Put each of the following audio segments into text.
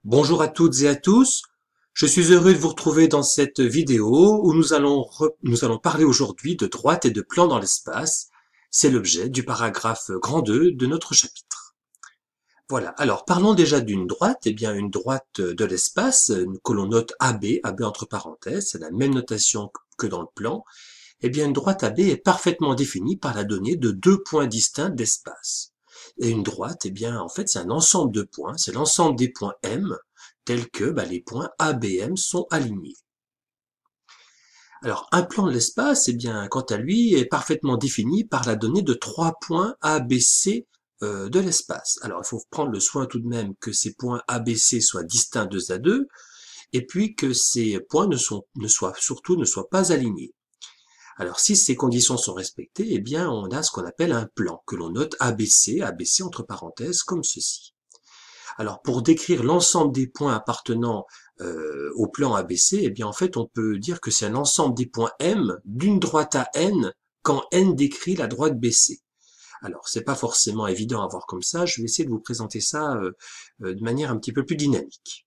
Bonjour à toutes et à tous, je suis heureux de vous retrouver dans cette vidéo où nous allons parler aujourd'hui de droite et de plan dans l'espace. C'est l'objet du paragraphe grand 2 de notre chapitre. Voilà, alors parlons déjà d'une droite, eh bien une droite de l'espace que l'on note AB, AB entre parenthèses, c'est la même notation que dans le plan. Eh bien une droite AB est parfaitement définie par la donnée de deux points distincts d'espace. Et une droite, eh bien, en fait, c'est un ensemble de points, c'est l'ensemble des points M, tels que les points A, B, M sont alignés. Alors, un plan de l'espace, eh bien, quant à lui, est parfaitement défini par la donnée de trois points A, B, C de l'espace. Alors, il faut prendre le soin tout de même que ces points A, B, C soient distincts 2 à 2, et puis que ces points ne soient pas alignés. Alors, si ces conditions sont respectées, eh bien, on a ce qu'on appelle un plan, que l'on note ABC, ABC entre parenthèses, comme ceci. Alors, pour décrire l'ensemble des points appartenant au plan ABC, eh bien, en fait, on peut dire que c'est un ensemble des points M d'une droite à N quand N décrit la droite BC. Alors, c'est pas forcément évident à voir comme ça, je vais essayer de vous présenter ça de manière un petit peu plus dynamique.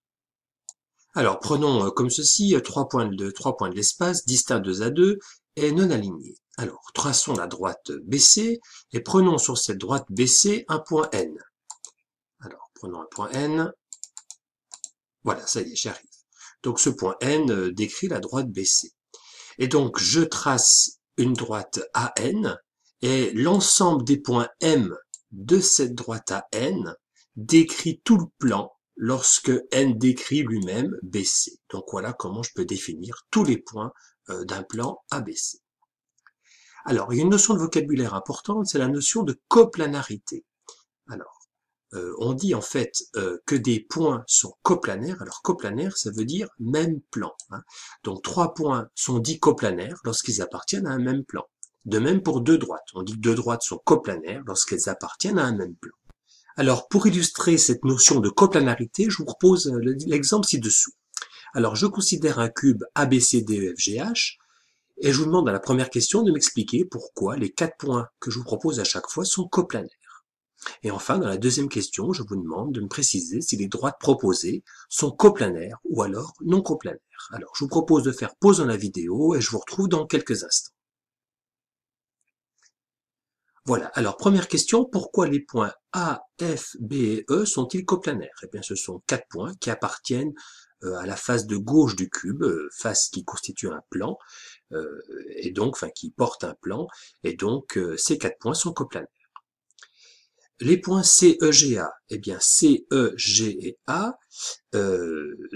Alors, prenons comme ceci trois points de l'espace, distincts 2 à 2 et non alignés. Alors, traçons la droite BC et prenons sur cette droite BC un point N. Alors, prenons un point N. Voilà, ça y est, j'y arrive. Donc, ce point N décrit la droite BC. Et donc, je trace une droite AN et l'ensemble des points M de cette droite AN décrit tout le plan lorsque N décrit lui-même BC. Donc voilà comment je peux définir tous les points d'un plan ABC. Alors, il y a une notion de vocabulaire importante, c'est la notion de coplanarité. Alors, on dit en fait que des points sont coplanaires. Alors, coplanaire, ça veut dire même plan. Hein. Donc, trois points sont dits coplanaires lorsqu'ils appartiennent à un même plan. De même pour deux droites. On dit que deux droites sont coplanaires lorsqu'elles appartiennent à un même plan. Alors, pour illustrer cette notion de coplanarité, je vous propose l'exemple ci-dessous. Alors, je considère un cube ABCDEFGH et je vous demande à la première question de m'expliquer pourquoi les quatre points que je vous propose à chaque fois sont coplanaires. Et enfin, dans la deuxième question, je vous demande de me préciser si les droites proposées sont coplanaires ou alors non coplanaires. Alors, je vous propose de faire pause dans la vidéo et je vous retrouve dans quelques instants. Voilà, alors première question, pourquoi les points A, F, B et E sont-ils coplanaires? Eh bien, ce sont quatre points qui appartiennent à la face de gauche du cube, face qui constitue un plan, et donc, enfin, qui porte un plan, et donc ces quatre points sont coplanaires. Les points C, E, G, A, eh bien C, E, G et A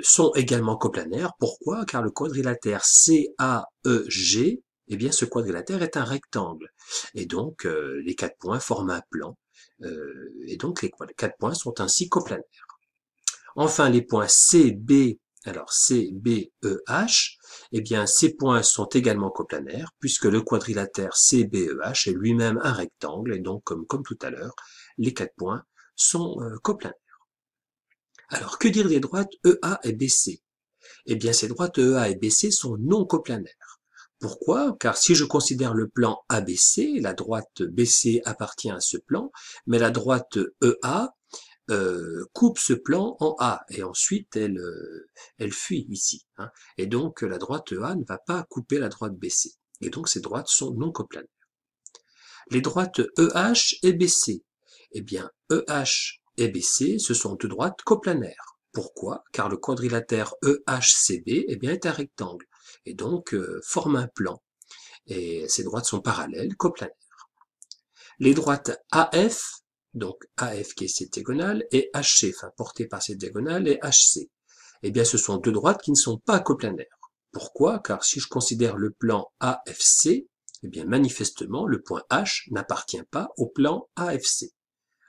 sont également coplanaires. Pourquoi? Car le quadrilatère C, A, E, G, eh bien ce quadrilatère est un rectangle. Et donc les quatre points forment un plan. Et donc les quatre points sont ainsi coplanaires. Enfin, les points C, B, alors C, B, E, H, eh bien ces points sont également coplanaires, puisque le quadrilatère C, B, E, H est lui-même un rectangle, et donc comme tout à l'heure, les quatre points sont coplanaires. Alors, que dire des droites EA et BC? Eh bien, ces droites EA et BC sont non coplanaires. Pourquoi? Car si je considère le plan ABC, la droite BC appartient à ce plan, mais la droite EA coupe ce plan en A, et ensuite elle fuit ici. Hein. Et donc, la droite EA ne va pas couper la droite BC. Et donc, ces droites sont non coplanaires. Les droites EH et BC. Eh bien, EH et BC, ce sont deux droites coplanaires. Pourquoi? Car le quadrilatère EHCB eh bien, est un rectangle, et donc forme un plan. Et ces droites sont parallèles, coplanaires. Les droites AF, donc AF qui est cette diagonale, et HC, enfin portée par cette diagonale, et HC. Eh bien, ce sont deux droites qui ne sont pas coplanaires. Pourquoi? Car si je considère le plan AFC, eh bien, manifestement, le point H n'appartient pas au plan AFC.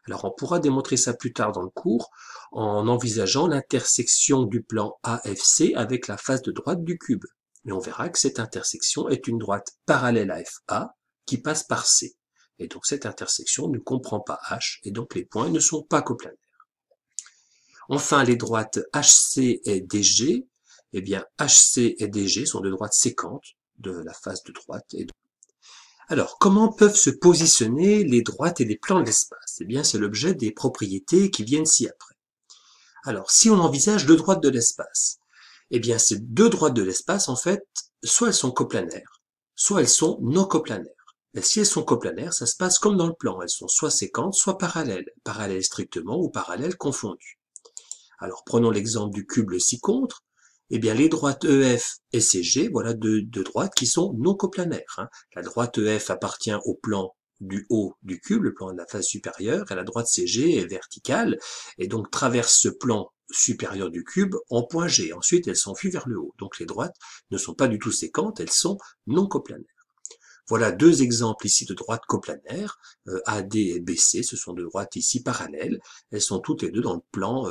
Alors, on pourra démontrer ça plus tard dans le cours en envisageant l'intersection du plan AFC avec la face de droite du cube. Et on verra que cette intersection est une droite parallèle à FA qui passe par C. Et donc, cette intersection ne comprend pas H, et donc les points ne sont pas coplanaires. Enfin, les droites HC et DG, eh bien, HC et DG sont deux droites séquentes de la face de droite. Alors, comment peuvent se positionner les droites et les plans de l'espace? Eh bien, c'est l'objet des propriétés qui viennent ci-après. Alors, si on envisage deux droites de l'espace, eh bien ces deux droites de l'espace, en fait, soit elles sont coplanaires, soit elles sont non coplanaires. Et si elles sont coplanaires, ça se passe comme dans le plan. Elles sont soit séquentes, soit parallèles. Parallèles strictement ou parallèles confondus. Alors, prenons l'exemple du cube le ci-contre. Eh bien, les droites EF et CG, voilà deux droites qui sont non coplanaires. Hein. La droite EF appartient au plan du haut du cube, le plan de la face supérieure, et la droite CG est verticale, et donc traverse ce plan supérieur du cube en point G. Ensuite, elle s'enfuit vers le haut. Donc les droites ne sont pas du tout séquentes, elles sont non coplanaires. Voilà deux exemples ici de droites coplanaires, AD et BC, ce sont deux droites ici parallèles, elles sont toutes les deux dans le plan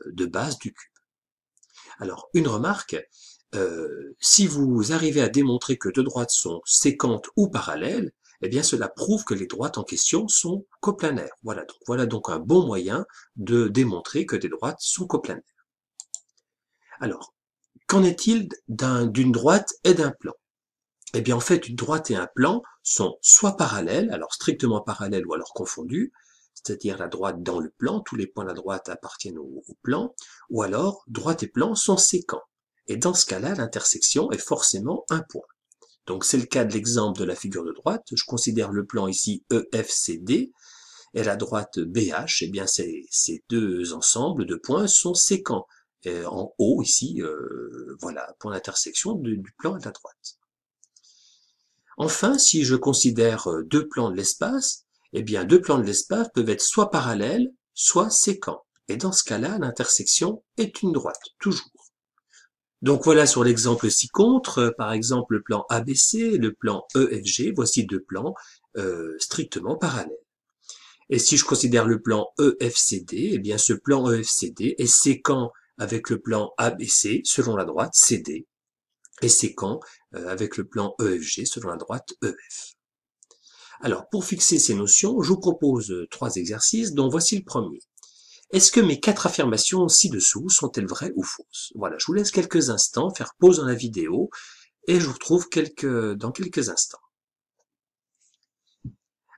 de base du cube. Alors, une remarque, si vous arrivez à démontrer que deux droites sont séquentes ou parallèles, eh bien cela prouve que les droites en question sont coplanaires. Voilà donc un bon moyen de démontrer que des droites sont coplanaires. Alors, qu'en est-il d'une droite et d'un plan? Eh bien en fait, une droite et un plan sont soit parallèles, alors strictement parallèles ou alors confondus, c'est-à-dire la droite dans le plan, tous les points de la droite appartiennent au plan, ou alors droite et plan sont séquents. Et dans ce cas-là, l'intersection est forcément un point. Donc c'est le cas de l'exemple de la figure de droite. Je considère le plan ici EFCD et la droite BH. Eh bien ces deux ensembles de points sont séquents. Et en haut ici, voilà, point d'intersection du plan et de la droite. Enfin, si je considère deux plans de l'espace, eh bien deux plans de l'espace peuvent être soit parallèles, soit séquents. Et dans ce cas-là, l'intersection est une droite, toujours. Donc voilà sur l'exemple ci-contre, par exemple le plan ABC, le plan EFG, voici deux plans strictement parallèles. Et si je considère le plan EFCD, eh bien ce plan EFCD est séquent avec le plan ABC selon la droite CD, et séquent avec le plan EFG selon la droite EF. Alors, pour fixer ces notions, je vous propose trois exercices, dont voici le premier. Est-ce que mes quatre affirmations ci-dessous sont-elles vraies ou fausses? Voilà, je vous laisse quelques instants faire pause dans la vidéo et je vous retrouve dans quelques instants.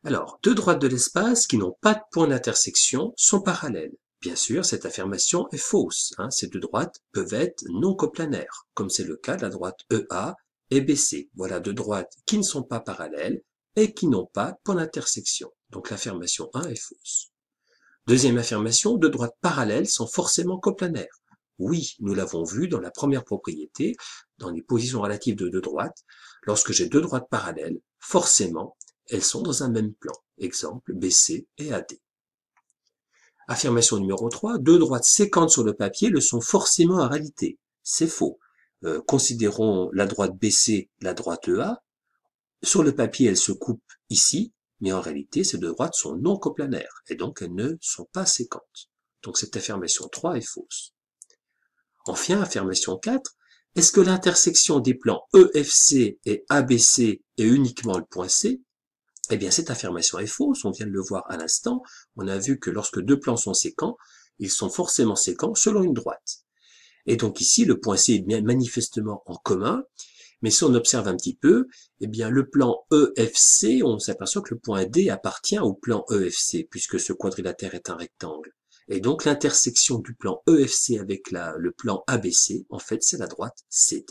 Alors, deux droites de l'espace qui n'ont pas de point d'intersection sont parallèles. Bien sûr, cette affirmation est fausse. Hein. Ces deux droites peuvent être non coplanaires, comme c'est le cas de la droite EA et BC. Voilà deux droites qui ne sont pas parallèles et qui n'ont pas de point d'intersection. Donc l'affirmation 1 est fausse. Deuxième affirmation, deux droites parallèles sont forcément coplanaires. Oui, nous l'avons vu dans la première propriété, dans les positions relatives de deux droites. Lorsque j'ai deux droites parallèles, forcément, elles sont dans un même plan. Exemple, BC et AD. Affirmation numéro 3, deux droites séquentes sur le papier le sont forcément en réalité. C'est faux. Considérons la droite BC, la droite EA. Sur le papier, elles se coupent ici, mais en réalité, ces deux droites sont non coplanaires, et donc elles ne sont pas séquentes. Donc cette affirmation 3 est fausse. Enfin, affirmation 4, est-ce que l'intersection des plans EFC et ABC est uniquement le point C? Eh bien, cette affirmation est fausse, on vient de le voir à l'instant. On a vu que lorsque deux plans sont séquents, ils sont forcément séquents selon une droite. Et donc ici, le point C est manifestement en commun, mais si on observe un petit peu, eh bien, le plan EFC, on s'aperçoit que le point D appartient au plan EFC, puisque ce quadrilatère est un rectangle. Et donc, l'intersection du plan EFC avec le plan ABC, en fait, c'est la droite CD.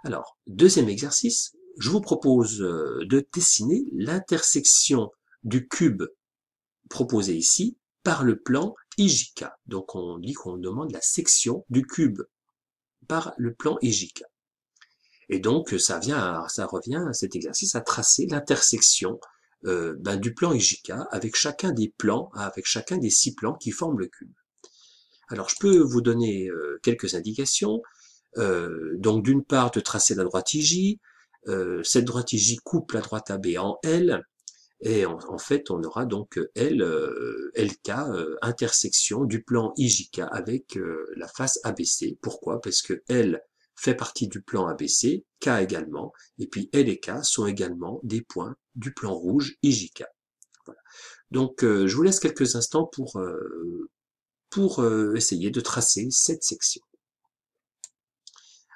Alors, deuxième exercice, je vous propose de dessiner l'intersection du cube proposé ici par le plan IJK. Donc, on dit qu'on demande la section du cube par le plan IJK. Et donc, ça revient à cet exercice à tracer l'intersection du plan IJK avec chacun des plans, avec chacun des 6 plans qui forment le cube. Alors, je peux vous donner quelques indications. Donc, d'une part, de tracer la droite IJ. Cette droite IJ coupe la droite AB en L. Et en fait, on aura donc LK, intersection du plan IJK avec la face ABC. Pourquoi? Parce que L fait partie du plan ABC, K également, et puis L et K sont également des points du plan rouge IJK. Voilà. Donc, je vous laisse quelques instants pour essayer de tracer cette section.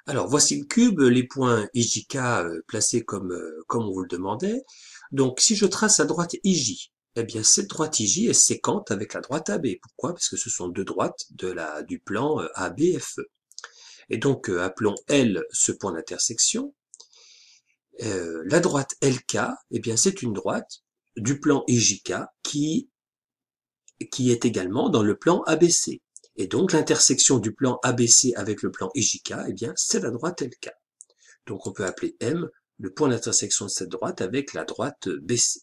Alors, voici le cube, les points IJK placés comme on vous le demandait. Donc, si je trace à droite IJ Eh bien, cette droite IJ est séquente avec la droite AB. Pourquoi? Parce que ce sont deux droites du plan ABFE. Et donc, appelons L ce point d'intersection. La droite LK, eh bien, c'est une droite du plan IJK qui est également dans le plan ABC. Et donc, l'intersection du plan ABC avec le plan IJK, eh bien, c'est la droite LK. Donc, on peut appeler M le point d'intersection de cette droite avec la droite BC.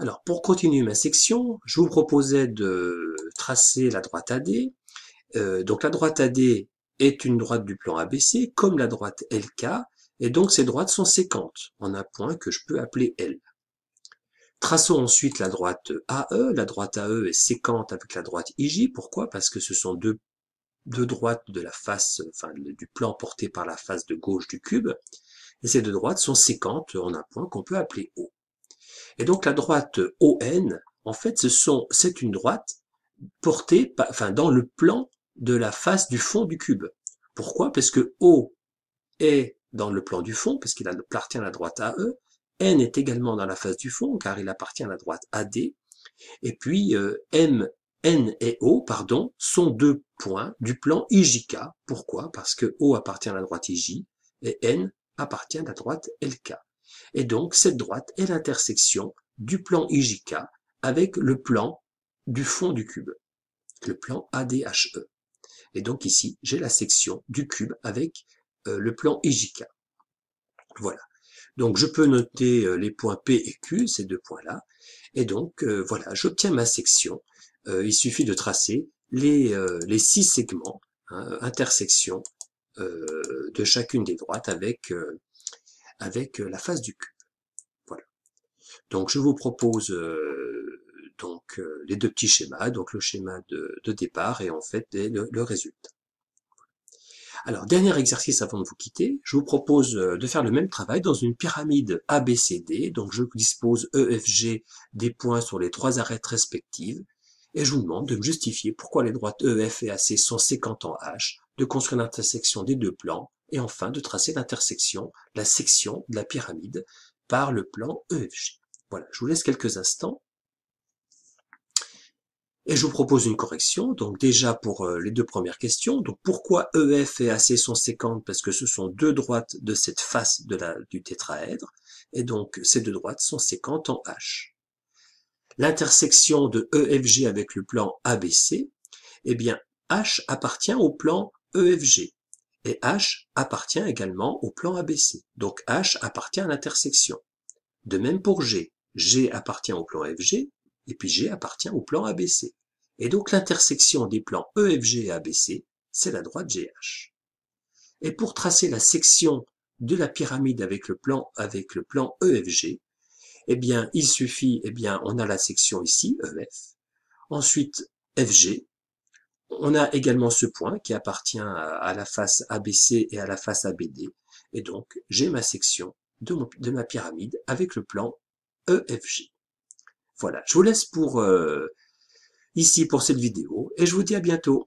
Alors, pour continuer ma section, je vous proposais de tracer la droite AD. Donc, la droite AD est une droite du plan ABC, comme la droite LK, et donc ces droites sont séquentes, en un point que je peux appeler L. Traçons ensuite la droite AE. La droite AE est séquente avec la droite IJ. Pourquoi? Parce que ce sont deux droites de la face, enfin, du plan porté par la face de gauche du cube, et ces deux droites sont séquentes en un point qu'on peut appeler O. Et donc la droite ON, en fait, c'est une droite portée, enfin, dans le plan de la face du fond du cube. Pourquoi? Parce que O est dans le plan du fond, parce qu'il appartient à la droite AE, N est également dans la face du fond, car il appartient à la droite AD, et puis N et O, pardon, sont deux points du plan IJK. Pourquoi? Parce que O appartient à la droite IJ, et N appartient à la droite LK. Et donc, cette droite est l'intersection du plan IJK avec le plan du fond du cube, le plan ADHE. Et donc ici, j'ai la section du cube avec le plan IJK. Voilà. Donc, je peux noter les points P et Q, ces deux points-là. Et donc, voilà, j'obtiens ma section. Il suffit de tracer les 6 segments, hein, intersections de chacune des droites avec la face du cube. Voilà. Donc, je vous propose les deux petits schémas, donc le schéma de départ et en fait le résultat. Alors, dernier exercice avant de vous quitter, je vous propose de faire le même travail dans une pyramide ABCD. Donc, je dispose EFG des points sur les 3 arêtes respectives. Et je vous demande de me justifier pourquoi les droites EF et AC sont séquentes en H, de construire l'intersection des deux plans, et enfin de tracer l'intersection, la section de la pyramide par le plan EFG. Voilà, je vous laisse quelques instants. Et je vous propose une correction, donc déjà pour les deux premières questions. Donc pourquoi EF et AC sont séquentes? Parce que ce sont deux droites de cette face du tétraèdre, et donc ces deux droites sont séquentes en H. L'intersection de EFG avec le plan ABC, eh bien H appartient au plan EFG, et H appartient également au plan ABC. Donc H appartient à l'intersection. De même pour G. G appartient au plan FG, et puis G appartient au plan ABC. Et donc l'intersection des plans EFG et ABC, c'est la droite GH. Et pour tracer la section de la pyramide avec le plan EFG, eh bien, il suffit, on a la section ici, EF. Ensuite, FG. On a également ce point qui appartient à la face ABC et à la face ABD. Et donc, j'ai ma section de ma pyramide avec le plan EFG. Voilà, je vous laisse ici pour cette vidéo et je vous dis à bientôt.